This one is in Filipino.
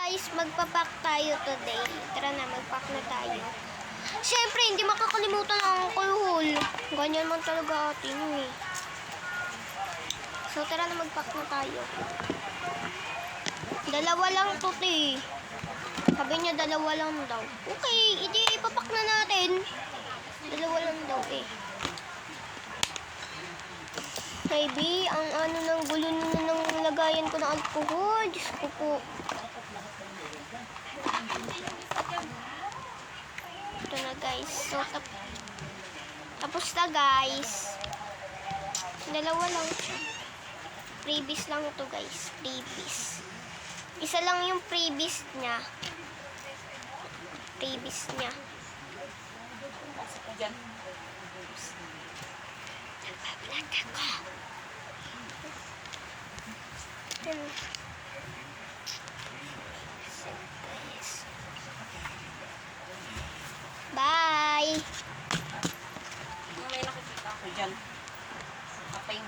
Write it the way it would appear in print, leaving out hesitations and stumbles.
guys, magpapak tayo today. Tara na, magpack na tayo. Siyempre, hindi makakalimutan ang alcohol. Ganyan man talaga atin eh. So, tara na, magpack na tayo. Dalawa lang to, te. Sabi niya, dalawa lang daw. Okay, hindi, ipapak na natin. Dalawa lang daw eh. Baby, ang ano ng gulo na ng lagayan ko ng alcohol. Diyos ko po. Ito na guys. So, tapos na guys. Dalawa lang siya. Freebies lang ito guys. Freebies. Isa lang yung freebies niya. Freebies niya. Nagbablog ako. Bye! May nakikita ako dyan. Kaping.